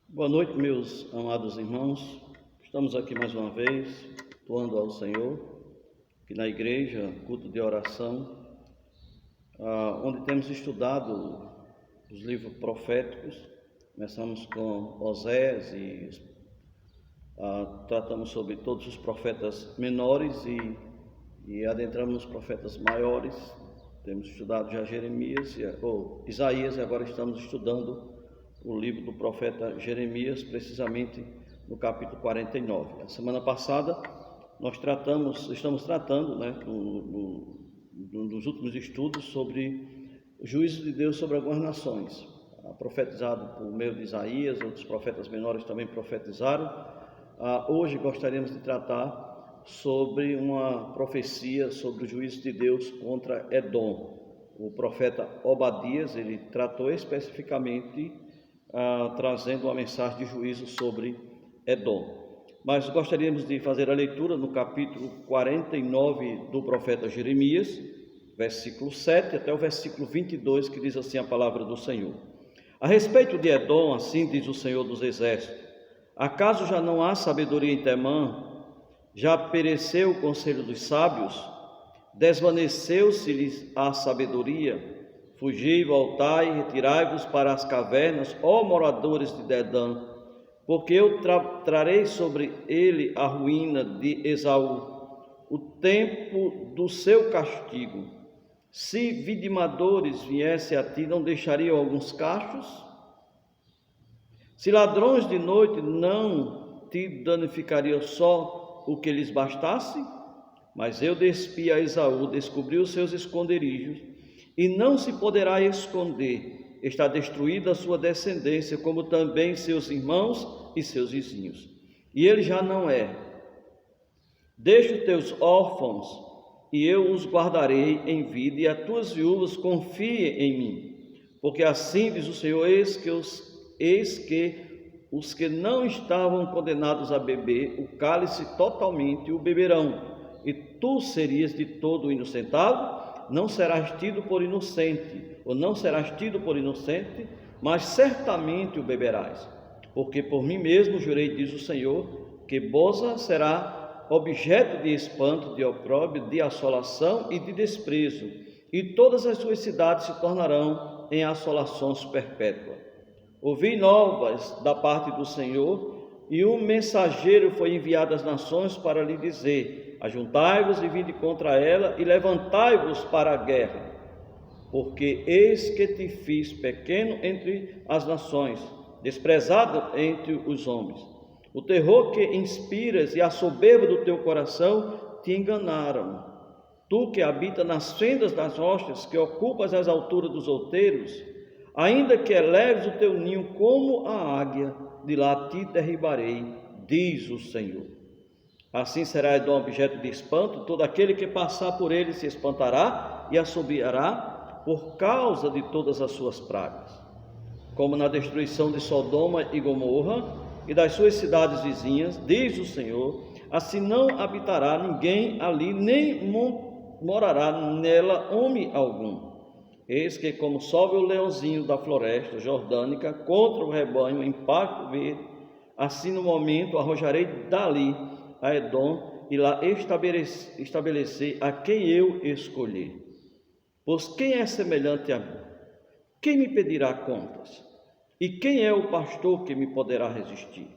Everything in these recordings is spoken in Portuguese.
Boa noite, meus amados irmãos. Estamos aqui mais uma vez, louvando ao Senhor, aqui na igreja, culto de oração, onde temos estudado os livros proféticos. Começamos com Osés e tratamos sobre todos os profetas menores e adentramos nos profetas maiores. Temos estudado já Jeremias ou Isaías e agora estamos estudando o livro do profeta Jeremias, precisamente no capítulo 49. A semana passada nós estamos tratando, nos últimos estudos, sobre o juízo de Deus sobre algumas nações, profetizado por meio de Isaías. Outros profetas menores também profetizaram. Hoje gostaríamos de tratar sobre uma profecia sobre o juízo de Deus contra Edom. O profeta Obadias, ele tratou especificamente trazendo uma mensagem de juízo sobre Edom. Mas gostaríamos de fazer a leitura no capítulo 49 do profeta Jeremias, versículo 7 até o versículo 22, que diz assim a palavra do Senhor. A respeito de Edom, assim diz o Senhor dos Exércitos: acaso já não há sabedoria em Temã? Já pereceu o conselho dos sábios? Desvaneceu-se-lhes a sabedoria? Fugi, voltai, retirai-vos para as cavernas, ó moradores de Dedã, porque eu trarei sobre ele a ruína de Esaú, o tempo do seu castigo. Se vidimadores viessem a ti, não deixariam alguns cachos? Se ladrões de noite, não te danificariam só o que lhes bastasse? Mas eu despi a Esaú, descobri os seus esconderijos, e não se poderá esconder. Está destruída a sua descendência, como também seus irmãos e seus vizinhos. E ele já não é. Deixa os teus órfãos, e eu os guardarei em vida, e as tuas viúvas confiem em mim. Porque assim diz o Senhor: eis que os que não estavam condenados a beber o cálice totalmente o beberão, e tu serias de todo inocentado. Não serás tido por inocente, ou não serás tido por inocente, mas certamente o beberás. Porque por mim mesmo jurei, diz o Senhor, que Boza será objeto de espanto, de opróbrio, de assolação e de desprezo, e todas as suas cidades se tornarão em assolações perpétuas. Ouvi novas da parte do Senhor, e um mensageiro foi enviado às nações para lhe dizer: ajuntai-vos e vinde contra ela, e levantai-vos para a guerra, porque eis que te fiz pequeno entre as nações, desprezado entre os homens. O terror que inspiras e a soberba do teu coração te enganaram. Tu que habita nas fendas das rochas, que ocupas as alturas dos outeiros, ainda que eleves o teu ninho como a águia, de lá te derribarei, diz o Senhor. Assim será Edom objeto de espanto, todo aquele que passar por ele se espantará e assobiará por causa de todas as suas pragas. Como na destruição de Sodoma e Gomorra e das suas cidades vizinhas, diz o Senhor, assim não habitará ninguém ali, nem morará nela homem algum. Eis que como sobe o leãozinho da floresta jordânica contra o rebanho em pasto verde, assim no momento arrojarei dali a Edom, e lá estabelecer a quem eu escolhi. Pois quem é semelhante a mim? Quem me pedirá contas? E quem é o pastor que me poderá resistir?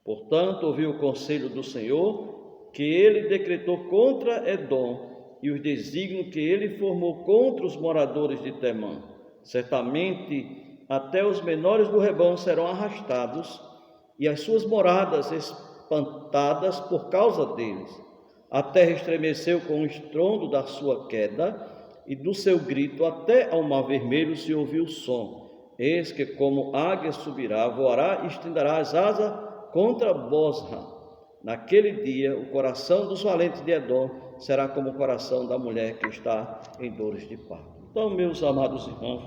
Portanto, ouvi o conselho do Senhor, que ele decretou contra Edom, e os desígnios que ele formou contra os moradores de Temã. Certamente, até os menores do rebanho serão arrastados, e as suas moradas espantadas por causa deles. A terra estremeceu com o estrondo da sua queda, e do seu grito até ao mar vermelho se ouviu o som. Eis que como águia subirá, voará e estenderá as asas contra Bosra. Naquele dia o coração dos valentes de Edom será como o coração da mulher que está em dores de parto. Então, meus amados irmãos,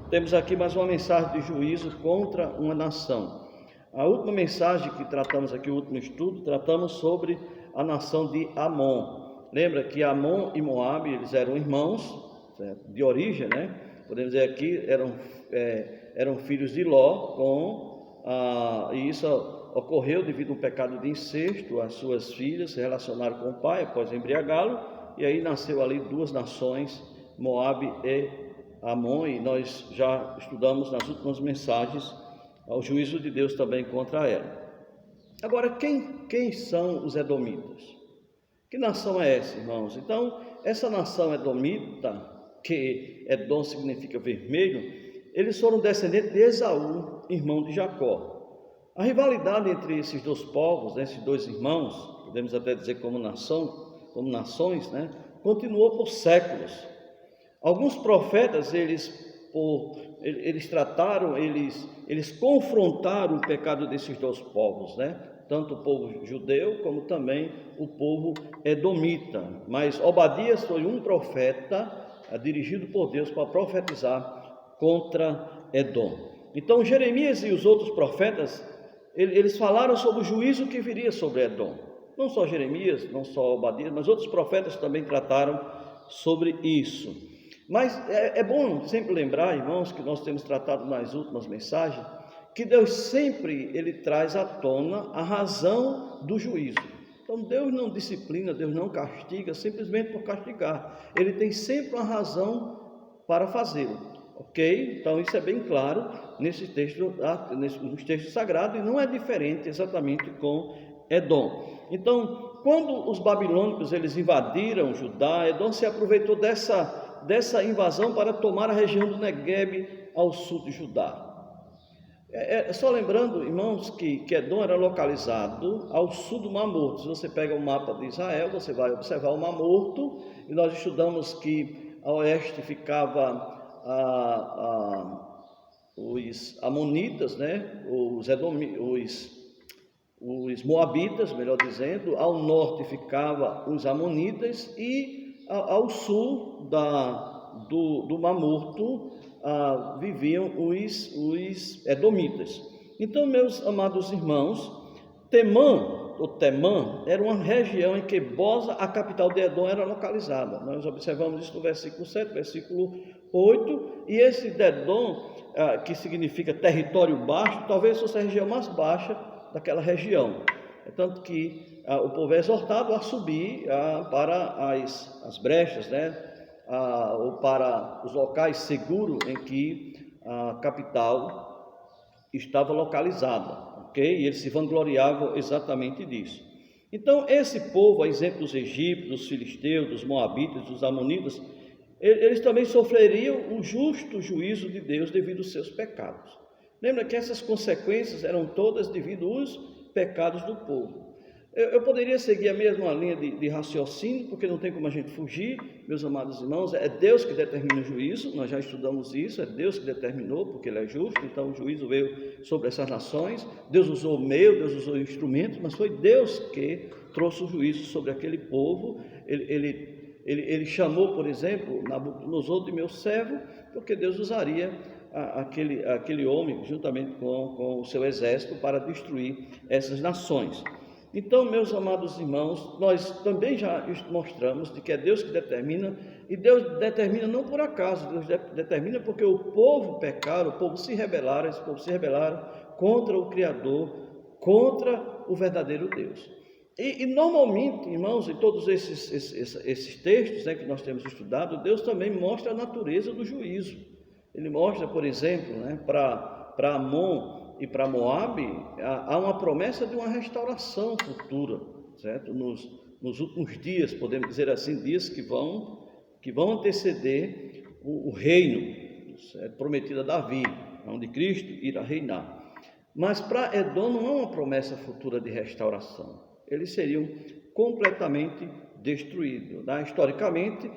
temos aqui mais uma mensagem de juízo contra uma nação. A última mensagem que tratamos aqui, o último estudo, tratamos sobre a nação de Amon. Lembra que Amon e Moabe, eles eram irmãos, certo? De origem, Podemos dizer aqui, eram filhos de Ló, e isso ocorreu devido a um pecado de incesto. As suas filhas se relacionaram com o pai após embriagá-lo, e aí nasceu ali duas nações, Moabe e Amon, e nós já estudamos nas últimas mensagens o juízo de Deus também contra ela. Agora, quem são os edomitas? Que nação é essa, irmãos? Então, essa nação edomita, que Edom significa vermelho, eles foram descendentes de Esaú, irmão de Jacó. A rivalidade entre esses dois povos, esses dois irmãos, podemos até dizer como nações, continuou por séculos. Alguns profetas, eles confrontaram o pecado desses dois povos, tanto o povo judeu como também o povo edomita. Mas Obadias foi um profeta dirigido por Deus para profetizar contra Edom. Então Jeremias e os outros profetas, eles falaram sobre o juízo que viria sobre Edom. Não só Jeremias, não só Obadias, mas outros profetas também trataram sobre isso. Mas é bom sempre lembrar, irmãos, que nós temos tratado nas últimas mensagens, que Deus sempre ele traz à tona a razão do juízo. Então Deus não disciplina, Deus não castiga simplesmente por castigar. Ele tem sempre uma razão para fazê-lo, ok? Então isso é bem claro nos textos sagrados, e não é diferente exatamente com Edom. Então, quando os babilônicos eles invadiram Judá, Edom se aproveitou dessa invasão para tomar a região do Negueb ao sul de Judá. Só lembrando, irmãos, que Edom era localizado ao sul do Mar Morto. Se você pega o mapa de Israel, você vai observar o Mar Morto, e nós estudamos que a oeste ficava os amonitas, os moabitas, melhor dizendo. Ao norte ficava os amonitas, e ao sul do Mar Morto viviam os edomitas. Então, meus amados irmãos, Temã era uma região em que Boza, a capital de Edom, era localizada. Nós observamos isso no versículo 7, versículo 8, e esse Edom, que significa território baixo, talvez fosse a região mais baixa daquela região. É tanto que o povo é exortado a subir para as brechas, ou para os locais seguros em que a capital estava localizada, ok? E eles se vangloriavam exatamente disso. Então, esse povo, a exemplo dos egípcios, dos filisteus, dos moabitas, dos amonitas, eles também sofreriam o justo juízo de Deus devido aos seus pecados. Lembra que essas consequências eram todas devido aos pecados do povo. Eu poderia seguir a mesma linha de raciocínio, porque não tem como a gente fugir, meus amados irmãos. É Deus que determina o juízo, nós já estudamos isso, é Deus que determinou, porque Ele é justo. Então o juízo veio sobre essas nações. Deus usou o meio, Deus usou o instrumento, mas foi Deus que trouxe o juízo sobre aquele povo. Ele chamou, por exemplo, Nabucodonosor de meu servo, porque Deus usaria aquele homem, juntamente com o seu exército, para destruir essas nações. Então, meus amados irmãos, nós também já mostramos de que é Deus que determina, e Deus determina não por acaso, Deus determina porque o povo pecaram, o povo se rebelaram, esse povo se rebelaram contra o Criador, contra o verdadeiro Deus. E normalmente, irmãos, em todos esses textos que nós temos estudado, Deus também mostra a natureza do juízo. Ele mostra, por exemplo, para Amon e para Moabe, há uma promessa de uma restauração futura, certo? Nos últimos dias, podemos dizer assim, dias que vão anteceder o reino, certo? Prometido a Davi, onde Cristo irá reinar. Mas para Edom não é uma promessa futura de restauração. Eles seriam completamente destruídos. Historicamente,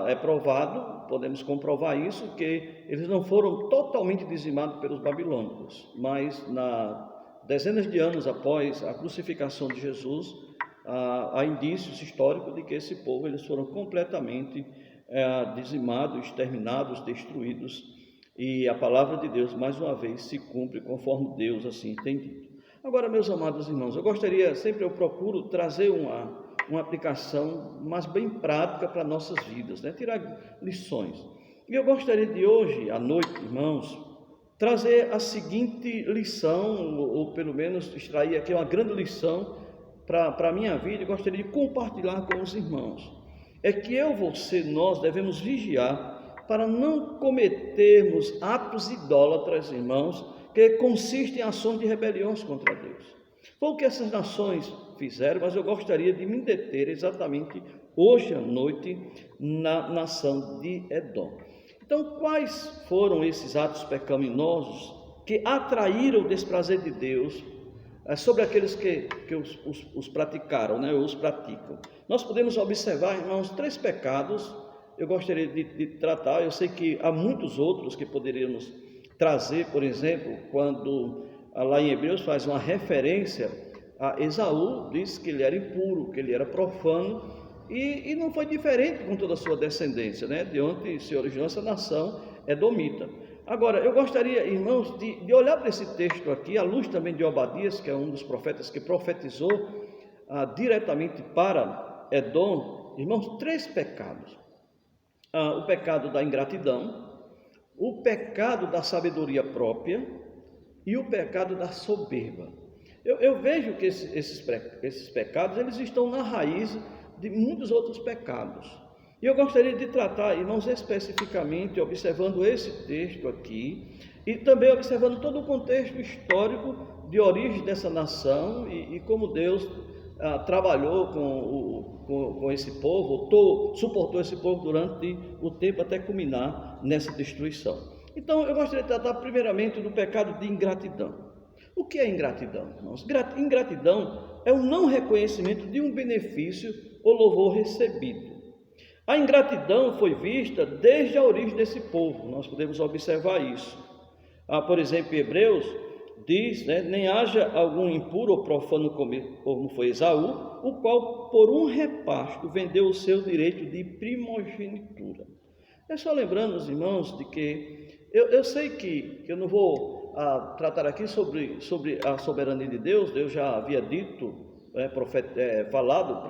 é provado, podemos comprovar isso, que eles não foram totalmente dizimados pelos babilônicos, mas dezenas de anos após a crucificação de Jesus, há indícios históricos de que esse povo eles foram completamente dizimados, exterminados, destruídos, e a palavra de Deus mais uma vez se cumpre conforme Deus assim tem dito. Agora, meus amados irmãos, eu procuro trazer uma aplicação mais bem prática para nossas vidas, tirar lições. E eu gostaria de hoje, à noite, irmãos, trazer a seguinte lição, ou pelo menos extrair aqui uma grande lição para a minha vida, e gostaria de compartilhar com os irmãos. É que você, nós devemos vigiar para não cometermos atos idólatras, irmãos, que consistem em ações de rebeliões contra Deus. Foi o que essas nações fizeram, mas eu gostaria de me deter exatamente hoje à noite na nação de Edom. Então, quais foram esses atos pecaminosos que atraíram o desprazer de Deus sobre aqueles que os praticaram, os praticam? Nós podemos observar, irmãos, 3 pecados. Eu gostaria de tratar, eu sei que há muitos outros que poderíamos trazer, por exemplo, quando lá em Hebreus faz uma referência a Esaú, diz que ele era impuro, que ele era profano, e não foi diferente com toda a sua descendência, de onde se originou essa nação edomita. Agora, eu gostaria, irmãos, de olhar para esse texto aqui, à luz também de Obadias, que é um dos profetas que profetizou diretamente para Edom. Irmãos, 3 pecados. O pecado da ingratidão, o pecado da sabedoria própria e o pecado da soberba. Eu vejo que esses pecados, eles estão na raiz de muitos outros pecados. E eu gostaria de tratar, irmãos, especificamente, observando esse texto aqui, e também observando todo o contexto histórico de origem dessa nação e como Deus trabalhou com esse povo, suportou esse povo durante o tempo até culminar nessa destruição. Então, eu gostaria de tratar primeiramente do pecado de ingratidão. O que é ingratidão, irmãos? Ingratidão é o não reconhecimento de um benefício ou louvor recebido. A ingratidão foi vista desde a origem desse povo, nós podemos observar isso. Por exemplo, em Hebreus diz, nem haja algum impuro ou profano como foi Esaú, o qual por um repasto vendeu o seu direito de primogenitura. É só lembrando, os irmãos, de que eu sei que eu não vou tratar aqui sobre a soberania de Deus. Deus já havia dito, falado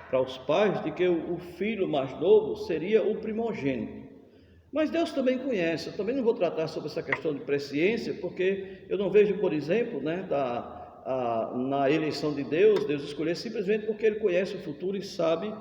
para os pais, de que o filho mais novo seria o primogênito. Mas Deus também conhece. Eu também não vou tratar sobre essa questão de presciência, porque eu não vejo, por exemplo, na eleição de Deus escolher simplesmente porque Ele conhece o futuro e sabe,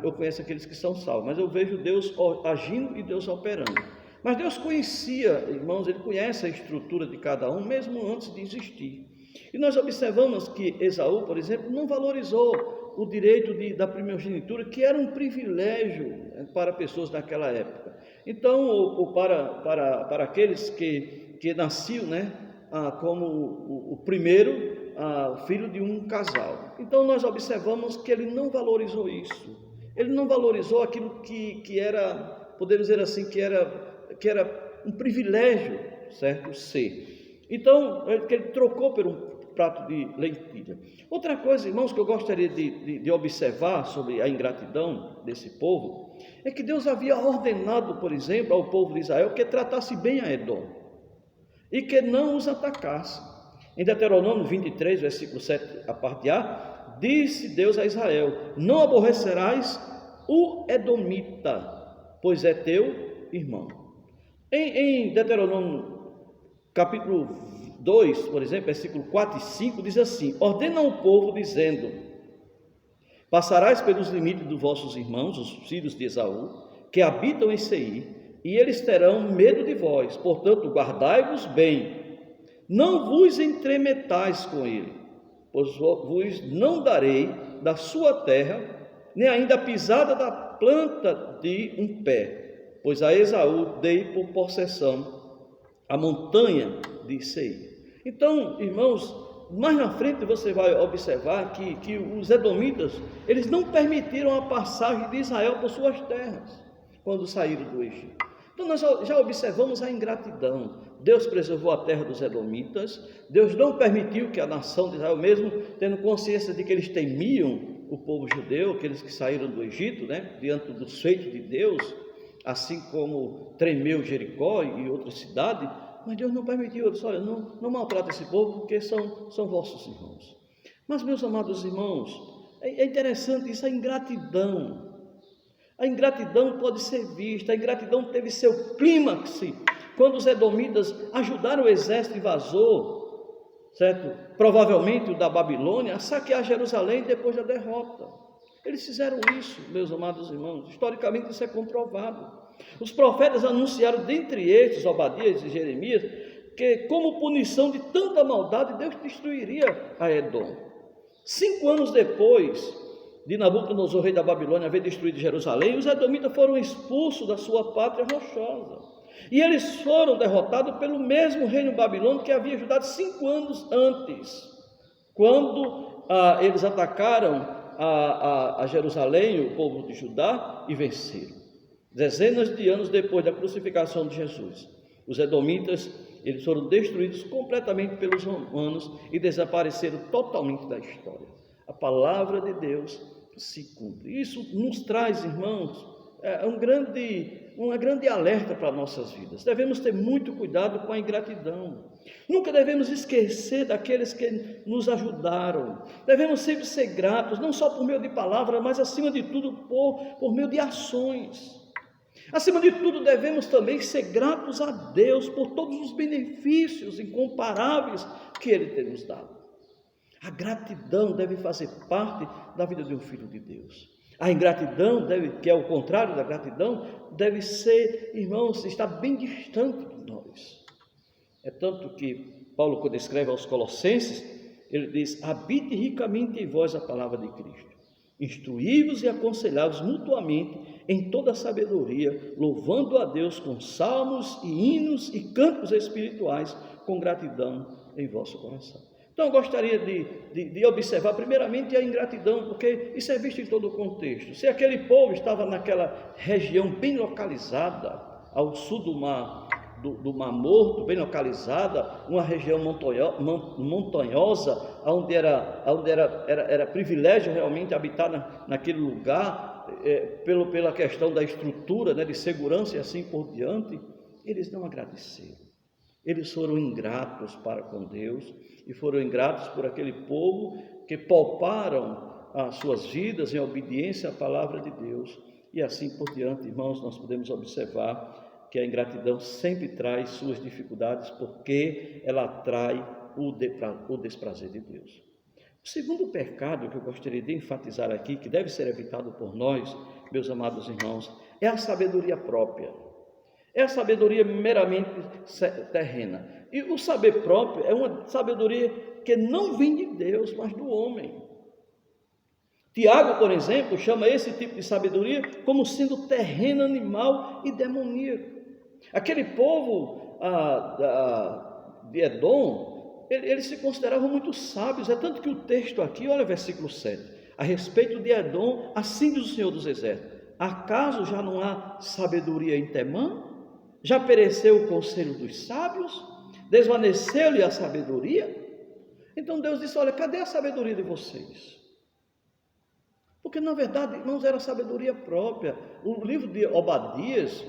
ou conhece aqueles que são salvos. Mas eu vejo Deus agindo e Deus operando. Mas Deus conhecia, irmãos, Ele conhece a estrutura de cada um, mesmo antes de existir. E nós observamos que Esaú, por exemplo, não valorizou o direito da primogenitura, que era um privilégio para pessoas naquela época. Então, ou para aqueles que nasciam, como o primeiro filho de um casal. Então, nós observamos que ele não valorizou isso. Ele não valorizou aquilo que era, podemos dizer assim, que era um privilégio, certo? Ser. Então, ele trocou por um prato de lentilha. Outra coisa, irmãos, que eu gostaria de observar sobre a ingratidão desse povo, é que Deus havia ordenado, por exemplo, ao povo de Israel que tratasse bem a Edom e que não os atacasse. Em Deuteronômio 23, versículo 7, a parte A, disse Deus a Israel: não aborrecerás o edomita, pois é teu irmão. Em Deuteronômio capítulo 2, por exemplo, versículo 4 e 5, diz assim: ordena ao povo, dizendo: passarás pelos limites dos vossos irmãos, os filhos de Esaú, que habitam em Seir, e eles terão medo de vós, portanto, guardai-vos bem, não vos entremetais com ele, pois vos não darei da sua terra, nem ainda a pisada da planta de um pé, pois a Esaú dei por possessão a montanha de Seir. Então, irmãos, mais na frente você vai observar que os edomitas, eles não permitiram a passagem de Israel por suas terras, quando saíram do Egito. Então nós já observamos a ingratidão. Deus preservou a terra dos edomitas, Deus não permitiu que a nação de Israel, mesmo tendo consciência de que eles temiam o povo judeu, aqueles que saíram do Egito, diante dos feitos de Deus, assim como tremeu Jericó e outras cidades, mas Deus não permitiu. Ele disse: olha, não maltrata esse povo, porque são vossos irmãos. Mas, meus amados irmãos, é interessante isso, a ingratidão. A ingratidão pode ser vista, a ingratidão teve seu clímax quando os edomitas ajudaram o exército invasor, certo? Provavelmente o da Babilônia, a saquear Jerusalém depois da derrota. Eles fizeram isso, meus amados irmãos. Historicamente isso é comprovado. Os profetas anunciaram, dentre estes, Obadias e Jeremias, que como punição de tanta maldade, Deus destruiria a Edom. 5 anos depois de Nabucodonosor, rei da Babilônia, haver destruído Jerusalém, os edomitas foram expulsos da sua pátria rochosa. E eles foram derrotados pelo mesmo reino babilônico que havia ajudado 5 anos antes, quando eles atacaram a Jerusalém, o povo de Judá, e venceram. Dezenas de anos depois da crucificação de Jesus, os edomitas, eles foram destruídos completamente pelos romanos e desapareceram totalmente da história. A palavra de Deus se cumpre. Isso nos traz, irmãos, uma grande alerta para nossas vidas. Devemos ter muito cuidado com a ingratidão. Nunca devemos esquecer daqueles que nos ajudaram. Devemos sempre ser gratos, não só por meio de palavras, mas acima de tudo por meio de ações. Acima de tudo, devemos também ser gratos a Deus por todos os benefícios incomparáveis que Ele tem nos dado. A gratidão deve fazer parte da vida de um filho de Deus. A ingratidão, que é o contrário da gratidão, deve ser, irmãos, estar bem distante de nós. É tanto que Paulo, quando escreve aos Colossenses, ele diz: habite ricamente em vós a palavra de Cristo, instruí-vos e aconselhai-vos mutuamente em toda a sabedoria, louvando a Deus com salmos e hinos e cantos espirituais, com gratidão em vosso coração. Então eu gostaria de observar primeiramente a ingratidão, porque isso é visto em todo o contexto. Se aquele povo estava naquela região bem localizada, ao sul do Mar Morto, bem localizada, uma região montanhosa, onde era privilégio realmente habitar naquele lugar, pela questão da estrutura, de segurança e assim por diante, eles não agradeceram. Eles foram ingratos para com Deus e foram ingratos por aquele povo que pouparam as suas vidas em obediência à palavra de Deus. E assim por diante, irmãos, nós podemos observar que a ingratidão sempre traz suas dificuldades, porque ela atrai o desprazer de Deus. O segundo pecado que eu gostaria de enfatizar aqui, que deve ser evitado por nós, meus amados irmãos, é a sabedoria própria. É a sabedoria meramente terrena. E o saber próprio é uma sabedoria que não vem de Deus, mas do homem. Tiago, por exemplo, chama esse tipo de sabedoria como sendo terrena, animal e demoníaco. Aquele povo de Edom, eles se consideravam muito sábios. É tanto que o texto aqui, olha o versículo 7, a respeito de Edom, assim diz o Senhor dos Exércitos: acaso já não há sabedoria em Temã? Já pereceu o conselho dos sábios? Desvaneceu-lhe a sabedoria? Então Deus disse: olha, cadê a sabedoria de vocês? Porque na verdade, irmãos, era sabedoria própria. O livro de Obadias,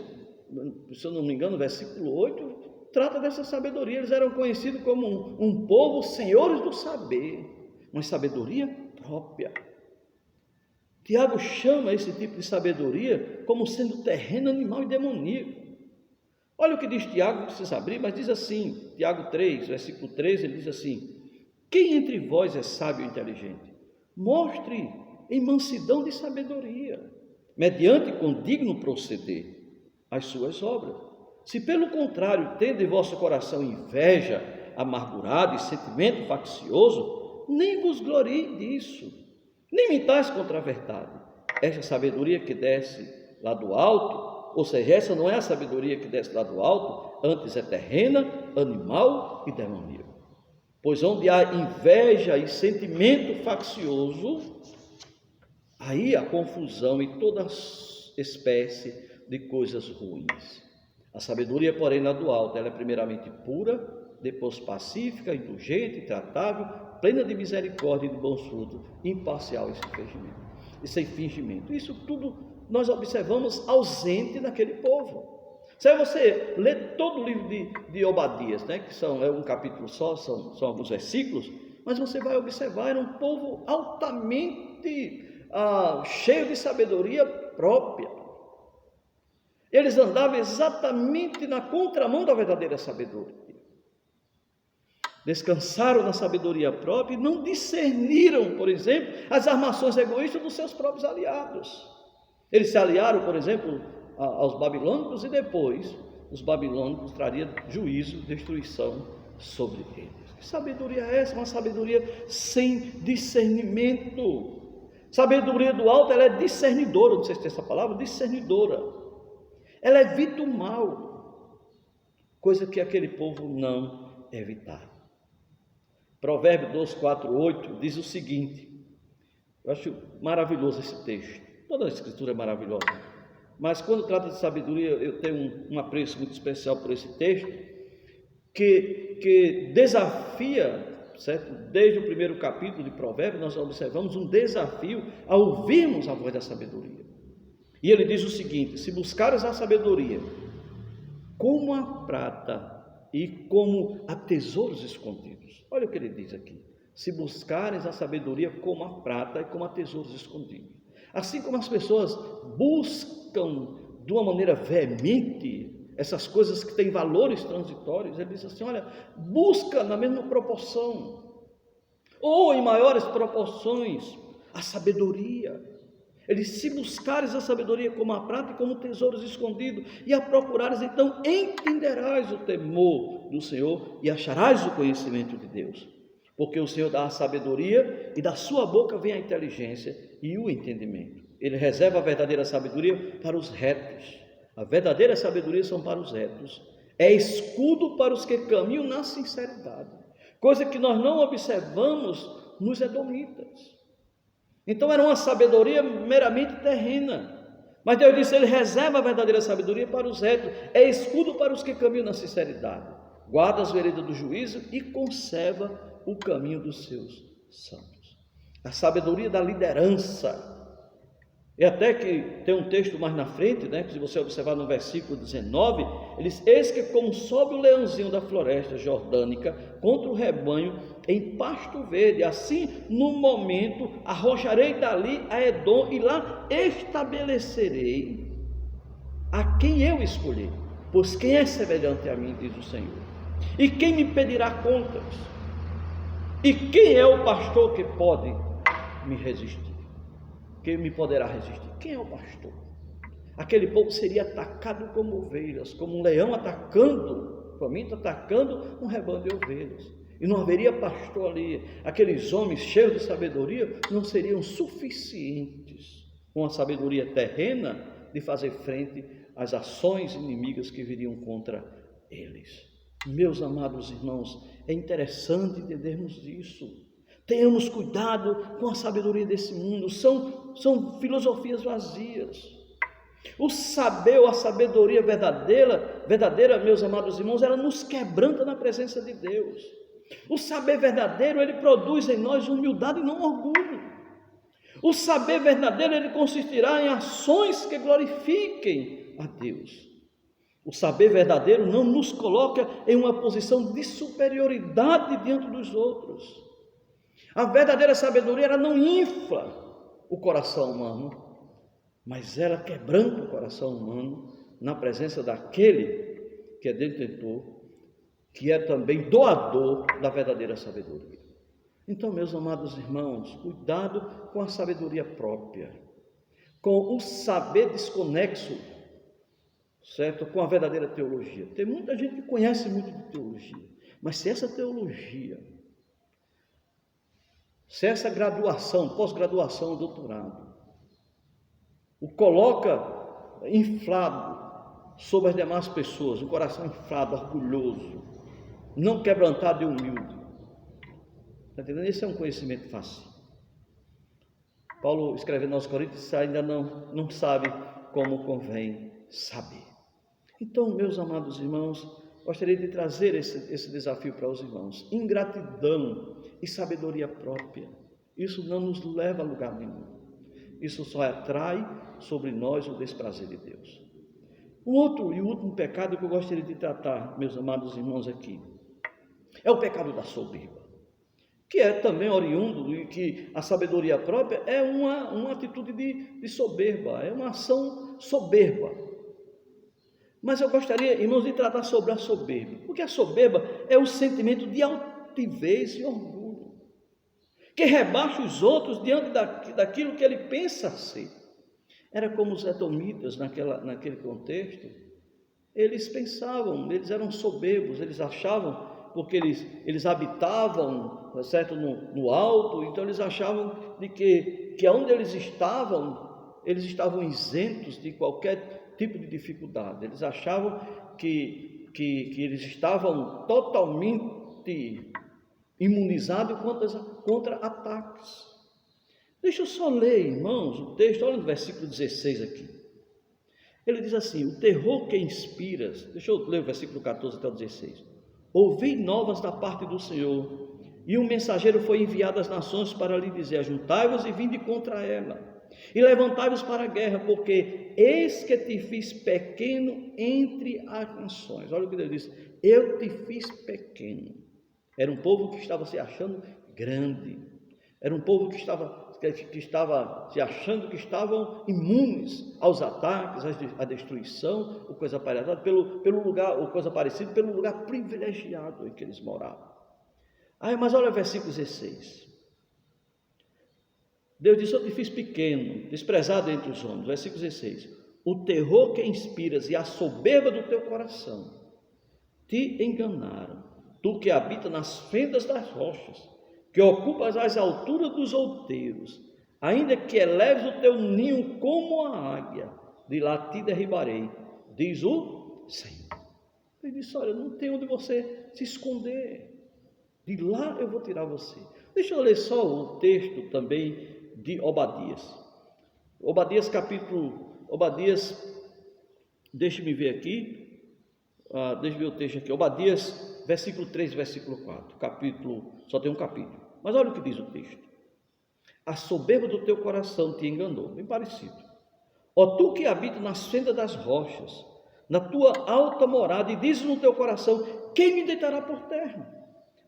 se eu não me engano, versículo 8, trata dessa sabedoria. Eles eram conhecidos como um povo senhores do saber, mas sabedoria própria. Tiago chama esse tipo de sabedoria como sendo terreno, animal e demoníaco. Olha o que diz Tiago, não precisa abrir, mas diz assim, Tiago 3, versículo 13, ele diz assim: quem entre vós é sábio e inteligente? Mostre em mansidão de sabedoria, mediante condigno proceder, as suas obras. Se pelo contrário tende em vosso coração inveja, amargurado e sentimento faccioso, nem vos glorie disso, nem mintais contra a verdade. Esta sabedoria que desce lá do alto, ou seja, essa não é a sabedoria que desce lá do alto, antes é terrena, animal e demoníaca. Pois onde há inveja e sentimento faccioso, aí há confusão e toda espécie de coisas ruins. A sabedoria, porém, lá do alto, ela é primeiramente pura, depois pacífica, indulgente, tratável, plena de misericórdia e de bons frutos, imparcial e sem fingimento. Isso tudo nós observamos ausente naquele povo. Se você ler todo o livro de Obadias, que é um capítulo só, são alguns versículos, mas você vai observar, era um povo altamente cheio de sabedoria própria. Eles andavam exatamente na contramão da verdadeira sabedoria. Descansaram na sabedoria própria e não discerniram, por exemplo, as armações egoístas dos seus próprios aliados. Eles se aliaram, por exemplo, aos babilônicos e depois os babilônicos trariam juízo, destruição sobre eles. Que sabedoria é essa? Uma sabedoria sem discernimento. Sabedoria do alto, ela é discernidora, não sei se tem essa palavra, discernidora. Ela evita o mal, coisa que aquele povo não evitava. Provérbio 12, 4, 8 diz o seguinte, eu acho maravilhoso esse texto, toda a escritura é maravilhosa, mas quando trata de sabedoria, eu tenho um apreço muito especial por esse texto, que desafia, certo? Desde o primeiro capítulo de Provérbios, nós observamos um desafio a ouvirmos a voz da sabedoria. E ele diz o seguinte: se buscares a sabedoria como a prata e como a tesouros escondidos. Olha o que ele diz aqui: se buscares a sabedoria como a prata e como a tesouros escondidos. Assim como as pessoas buscam de uma maneira veemente essas coisas que têm valores transitórios, ele diz assim: olha, busca na mesma proporção, ou em maiores proporções, a sabedoria. Ele diz: se buscares a sabedoria como a prata e como tesouros escondidos, e a procurares, então entenderás o temor do Senhor e acharás o conhecimento de Deus. Porque o Senhor dá a sabedoria e da sua boca vem a inteligência e o entendimento. Ele reserva a verdadeira sabedoria para os retos. A verdadeira sabedoria são para os retos. É escudo para os que caminham na sinceridade. Coisa que nós não observamos nos edomitas. Então era uma sabedoria meramente terrena. Mas Deus disse: ele reserva a verdadeira sabedoria para os retos. É escudo para os que caminham na sinceridade. Guarda as veredas do juízo e conserva o caminho dos seus santos. A sabedoria da liderança. E até que tem um texto mais na frente, que se você observar no versículo 19, ele diz: eis que como sobe o leãozinho da floresta jordânica contra o rebanho em pasto verde, assim no momento arrojarei dali a Edom e lá estabelecerei a quem eu escolhi, pois quem é semelhante a mim, diz o Senhor, e quem me pedirá contas, e quem é o pastor que pode me resistir? Quem me poderá resistir? Quem é o pastor? Aquele povo seria atacado como ovelhas, como um leão atacando, faminto atacando um rebanho de ovelhas. E não haveria pastor ali. Aqueles homens cheios de sabedoria não seriam suficientes, com a sabedoria terrena, de fazer frente às ações inimigas que viriam contra eles. Meus amados irmãos, é interessante entendermos isso. Tenhamos cuidado com a sabedoria desse mundo. São filosofias vazias. O saber ou a sabedoria verdadeira, meus amados irmãos, ela nos quebranta na presença de Deus. O saber verdadeiro, ele produz em nós humildade e não orgulho. O saber verdadeiro, ele consistirá em ações que glorifiquem a Deus. O saber verdadeiro não nos coloca em uma posição de superioridade diante dos outros. A verdadeira sabedoria, ela não infla o coração humano, mas ela quebranta o coração humano na presença daquele que é detentor, que é também doador da verdadeira sabedoria. Então, meus amados irmãos, cuidado com a sabedoria própria, com o saber desconexo, certo? Com a verdadeira teologia. Tem muita gente que conhece muito de teologia, mas se essa teologia, se essa graduação, pós-graduação, doutorado, o coloca inflado sobre as demais pessoas, um coração inflado, orgulhoso, não quebrantado e humilde, está entendendo? Esse é um conhecimento fácil. Paulo, escrevendo aos Coríntios, ainda não sabe como convém saber. Então, meus amados irmãos, gostaria de trazer esse desafio para os irmãos. Ingratidão e sabedoria própria, isso não nos leva a lugar nenhum. Isso só atrai sobre nós o desprazer de Deus. O outro e o último pecado que eu gostaria de tratar, meus amados irmãos, aqui, é o pecado da soberba, que é também oriundo e que a sabedoria própria é uma atitude de soberba, é uma ação soberba. Mas eu gostaria, irmãos, de tratar sobre a soberba, porque a soberba é um sentimento de altivez e orgulho, que rebaixa os outros diante daquilo que ele pensa ser. Era como os edomitas naquele contexto. Eles pensavam, eles eram soberbos, eles achavam, porque eles habitavam, certo, no alto, então eles achavam de que onde eles estavam isentos de qualquer tipo de dificuldade. Eles achavam que eles estavam totalmente imunizados contra ataques. Deixa eu só ler, irmãos, o texto, olha no versículo 16 aqui. Ele diz assim: o terror que inspiras, deixa eu ler o versículo 14 até o 16. Ouvi novas da parte do Senhor, e um mensageiro foi enviado às nações para lhe dizer: ajuntai-vos e vinde contra ela, e levantai-vos para a guerra, porque eis que te fiz pequeno entre as nações. Olha o que ele diz: eu te fiz pequeno. Era um povo que estava se achando grande, era um povo que estava se achando que estavam imunes aos ataques, à destruição, ou coisa parecida, pelo lugar privilegiado em que eles moravam. Mas olha o versículo 16. Deus disse: eu te fiz pequeno, desprezado entre os homens. Versículo 16. O terror que inspiras e a soberba do teu coração te enganaram, tu que habita nas fendas das rochas, que ocupas as alturas dos outeiros, ainda que eleves o teu ninho como a águia, de lá te derribarei, diz o Senhor. Ele disse: olha, não tem onde você se esconder, de lá eu vou tirar você. Deixa eu ler só o texto também de Obadias. Obadias, deixe-me ver aqui, deixa eu ver o texto aqui, Obadias, versículo 3, versículo 4, só tem um capítulo. Mas olha o que diz o texto: a soberba do teu coração te enganou, bem parecido. Ó tu que habita nas fendas das rochas, na tua alta morada, e dizes no teu coração: quem me deitará por terra?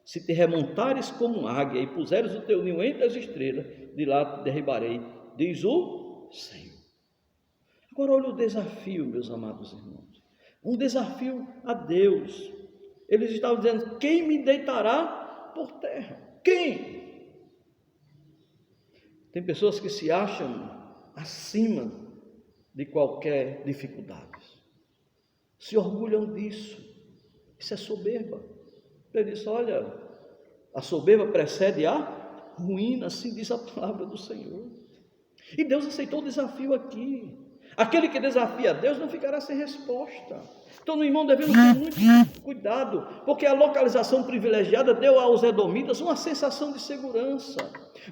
Se te remontares como águia e puseres o teu ninho entre as estrelas, de lá te derribarei, diz o Senhor. Agora olha o desafio, meus amados irmãos, um desafio a Deus. Eles estavam dizendo: quem me deitará por terra? Quem? Tem pessoas que se acham acima de qualquer dificuldade, se orgulham disso. Isso é soberba. Ele disse: olha, a soberba precede a ruína, assim diz a palavra do Senhor. E Deus aceitou o desafio aqui. Aquele que desafia a Deus não ficará sem resposta. Então, irmão, devemos ter muito cuidado, porque a localização privilegiada deu aos edomitas uma sensação de segurança.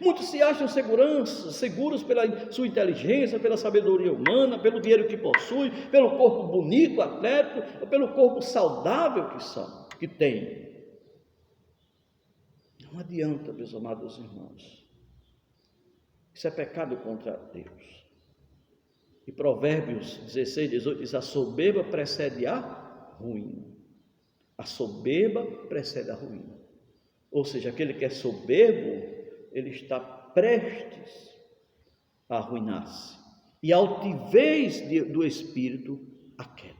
Muitos se acham seguros pela sua inteligência, pela sabedoria humana, pelo dinheiro que possui, pelo corpo bonito, atlético, pelo corpo saudável que tem. Não adianta, meus amados irmãos. Isso é pecado contra Deus. E Provérbios 16, 18 diz: a soberba precede a ruína. A soberba precede a ruína. Ou seja, aquele que é soberbo, ele está prestes a arruinar-se. E a altivez do espírito, a queda.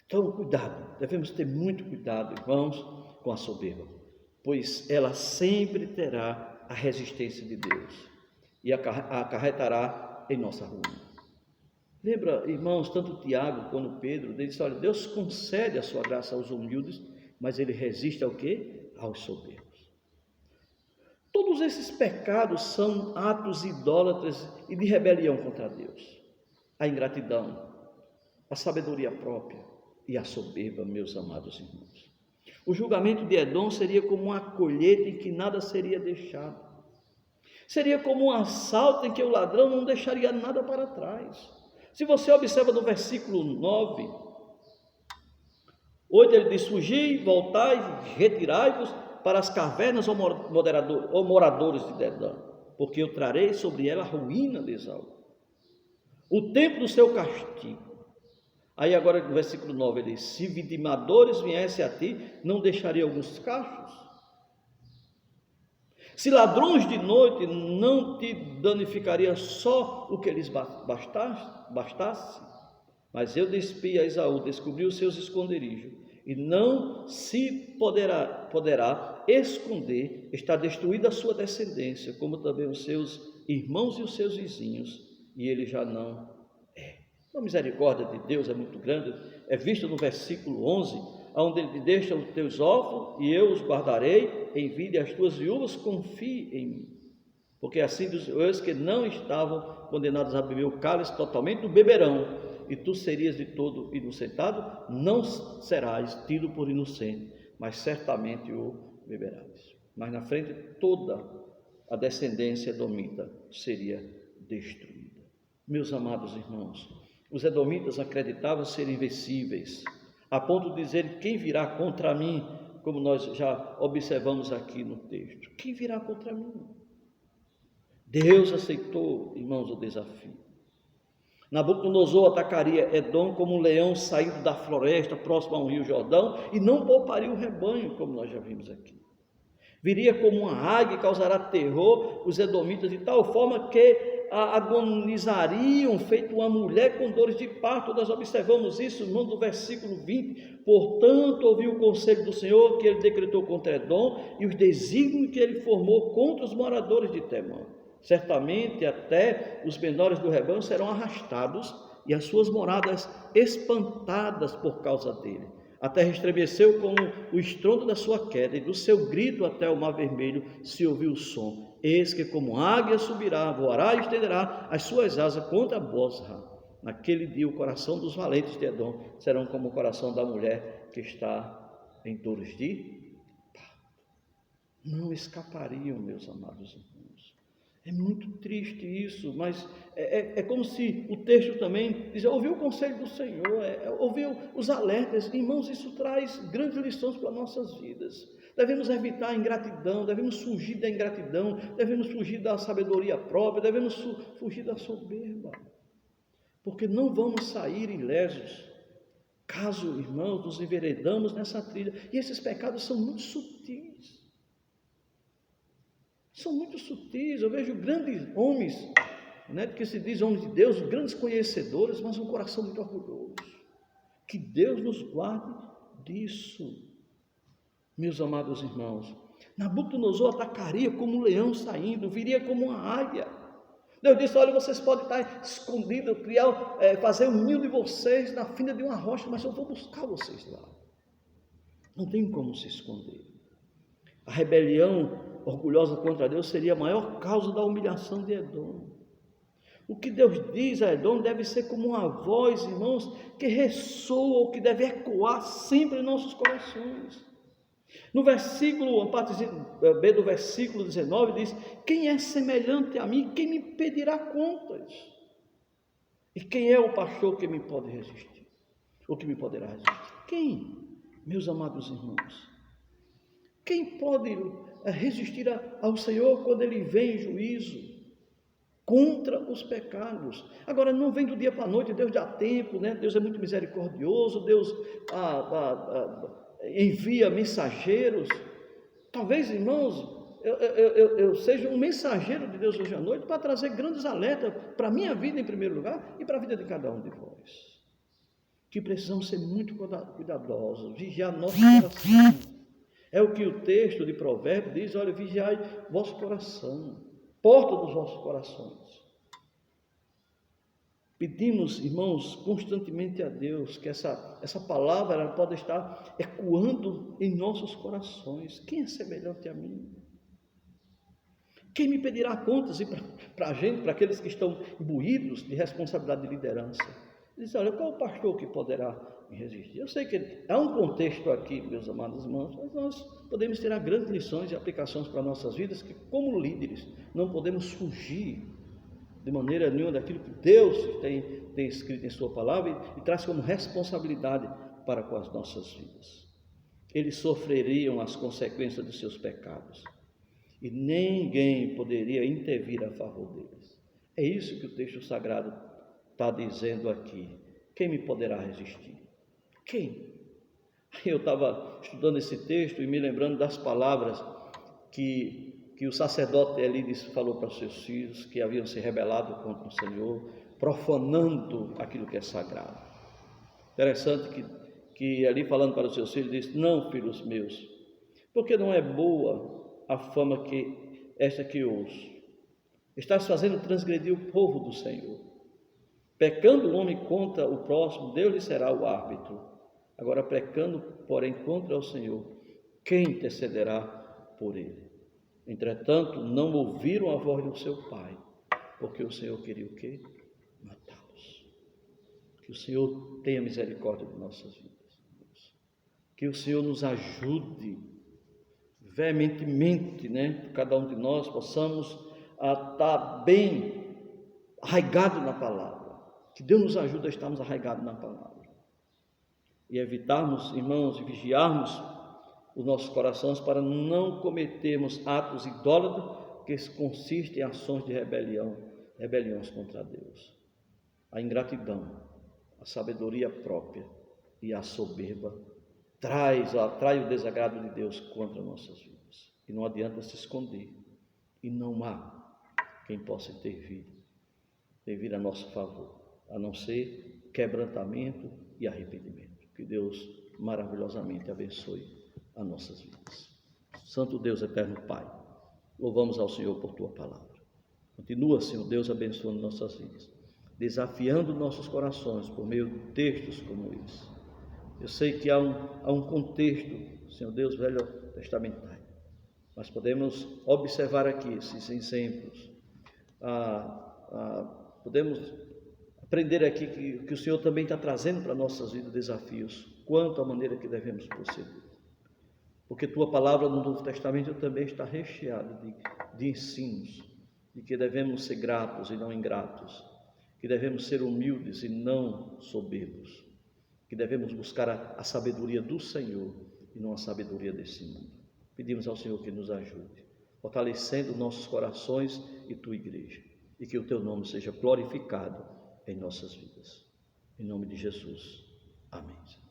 Então, cuidado, devemos ter muito cuidado, irmãos, com a soberba, pois ela sempre terá a resistência de Deus e acarretará em nossa ruína. Lembra, irmãos, tanto Tiago quanto Pedro, ele disse: olha, Deus concede a sua graça aos humildes, mas ele resiste ao quê? Aos soberbos. Todos esses pecados são atos idólatras e de rebelião contra Deus. A ingratidão, a sabedoria própria e a soberba, meus amados irmãos. O julgamento de Edom seria como uma colheita em que nada seria deixado. Seria como um assalto em que o ladrão não deixaria nada para trás. Se você observa no versículo 9, 8, ele diz: fugi, voltai, retirai-vos para as cavernas, ó moradores de Dedã, porque eu trarei sobre ela a ruína de Esaú, o tempo do seu castigo. Aí agora no versículo 9 ele diz: se vitimadores viessem a ti, não deixaria alguns cachos? Se ladrões de noite, não te danificaria só o que lhes bastasse? Mas eu despi a Esaú, descobri os seus esconderijos, e não se poderá esconder, está destruída a sua descendência, como também os seus irmãos e os seus vizinhos, e ele já não é. A misericórdia de Deus é muito grande, é vista no versículo 11, onde ele diz: deixa os teus órfãos e eu os guardarei, envie as tuas viúvas, confie em mim. Porque assim diz os que não estavam condenados a beber o cálice totalmente, o beberão, e tu serias de todo inocentado, não serás tido por inocente, mas certamente o beberás. Mas na frente toda a descendência edomita seria destruída. Meus amados irmãos, os edomitas acreditavam ser invencíveis, a ponto de dizer: quem virá contra mim? Como nós já observamos aqui no texto, quem virá contra mim? Deus aceitou, irmãos, o desafio. Nabucodonosor atacaria Edom como um leão saindo da floresta próximo ao rio Jordão e não pouparia o rebanho, como nós já vimos aqui. Viria como uma águia e causará terror os edomitas de tal forma que agonizariam, feito uma mulher com dores de parto. Nós observamos isso, irmão, do versículo 20. Portanto, ouviu o conselho do Senhor que ele decretou contra Edom e os desígnios que ele formou contra os moradores de Temã. Certamente até os menores do rebanho serão arrastados e as suas moradas espantadas por causa dele. A terra estremeceu com o estrondo da sua queda, e do seu grito até o mar vermelho se ouviu o som. Eis que como águia subirá, voará e estenderá as suas asas contra Bosra. Naquele dia o coração dos valentes de Edom serão como o coração da mulher que está em dores de parto. Não escapariam, meus amados irmãos. É muito triste isso, mas é como se o texto também diz: ouviu o conselho do Senhor, ouviu os alertas. Irmãos, isso traz grandes lições para nossas vidas. Devemos evitar a ingratidão, devemos fugir da ingratidão, devemos fugir da sabedoria própria, devemos fugir da soberba, porque não vamos sair ilesos, caso, irmãos, nos enveredamos nessa trilha. E esses pecados são muito sutis. São muito sutis. Eu vejo grandes homens, que se diz homens de Deus, grandes conhecedores, mas um coração muito orgulhoso. Que Deus nos guarde disso. Meus amados irmãos, Nabucodonosor atacaria como um leão saindo, viria como uma águia. Deus disse: olha, vocês podem estar escondidos, fazer um ninho de vocês na fina de uma rocha, mas eu vou buscar vocês lá. Não tem como se esconder. A rebelião orgulhosa contra Deus seria a maior causa da humilhação de Edom. O que Deus diz a Edom deve ser como uma voz, irmãos, que ressoa, ou que deve ecoar sempre em nossos corações. No versículo, a parte B do versículo 19 diz: quem é semelhante a mim, quem me pedirá contas? E quem é o pastor que me pode resistir? Ou que me poderá resistir? Quem? Meus amados irmãos, quem pode resistir ao Senhor quando Ele vem em juízo contra os pecados? Agora, não vem do dia para a noite, Deus dá tempo, Deus é muito misericordioso, Deus envia mensageiros. Talvez, irmãos, eu seja um mensageiro de Deus hoje à noite para trazer grandes alertas para a minha vida em primeiro lugar e para a vida de cada um de vós, que precisamos ser muito cuidadosos, vigiar nosso coração. É o que o texto de Provérbios diz: olha, vigiai vosso coração, porta dos vossos corações. Pedimos, irmãos, constantemente a Deus que essa palavra ela pode estar ecoando em nossos corações. Quem é semelhante a mim? Quem me pedirá contas? E para a gente, para aqueles que estão imbuídos de responsabilidade de liderança, diz: olha, qual o pastor que poderá me resistir? Eu sei que há um contexto aqui, meus amados irmãos, mas nós podemos tirar grandes lições e aplicações para nossas vidas, que como líderes não podemos fugir de maneira nenhuma daquilo que Deus tem escrito em sua palavra e traz como responsabilidade para com as nossas vidas. Eles sofreriam as consequências dos seus pecados e ninguém poderia intervir a favor deles. É isso que o texto sagrado está dizendo aqui. Quem me poderá resistir? Quem? Eu estava estudando esse texto e me lembrando das palavras que o sacerdote Eli falou para os seus filhos, que haviam se rebelado contra o Senhor, profanando aquilo que é sagrado. Interessante que ali falando para os seus filhos, disse: não, filhos meus, porque não é boa a fama que esta que ouço. Estás fazendo transgredir o povo do Senhor. Pecando o homem contra o próximo, Deus lhe será o árbitro. Agora, pecando, porém, contra o Senhor, quem intercederá por ele? Entretanto, não ouviram a voz do seu pai, porque o Senhor queria o quê? Matá-los. Que o Senhor tenha misericórdia de nossas vidas. Que o Senhor nos ajude veementemente, que cada um de nós possamos estar bem arraigado na palavra. Que Deus nos ajude a estarmos arraigados na palavra. E evitarmos, irmãos, e vigiarmos os nossos corações para não cometermos atos idólatras que consistem em ações de rebeliões contra Deus. A ingratidão, a sabedoria própria e a soberba atrai o desagrado de Deus contra nossas vidas. E não adianta se esconder. E não há quem possa intervir a nosso favor, a não ser quebrantamento e arrependimento. Que Deus maravilhosamente abençoe as nossas vidas. Santo Deus, eterno Pai, louvamos ao Senhor por Tua palavra. Continua, Senhor Deus, abençoando nossas vidas, desafiando nossos corações por meio de textos como esse. Eu sei que há um contexto, Senhor Deus, velho testamentário, mas podemos observar aqui esses exemplos, podemos aprender aqui que o Senhor também está trazendo para nossas vidas desafios quanto à maneira que devemos proceder. Porque Tua palavra no Novo Testamento também está recheada de ensinos, de que devemos ser gratos e não ingratos, que devemos ser humildes e não soberbos, que devemos buscar a sabedoria do Senhor e não a sabedoria desse mundo. Pedimos ao Senhor que nos ajude, fortalecendo nossos corações e Tua igreja, e que o Teu nome seja glorificado em nossas vidas. Em nome de Jesus. Amém.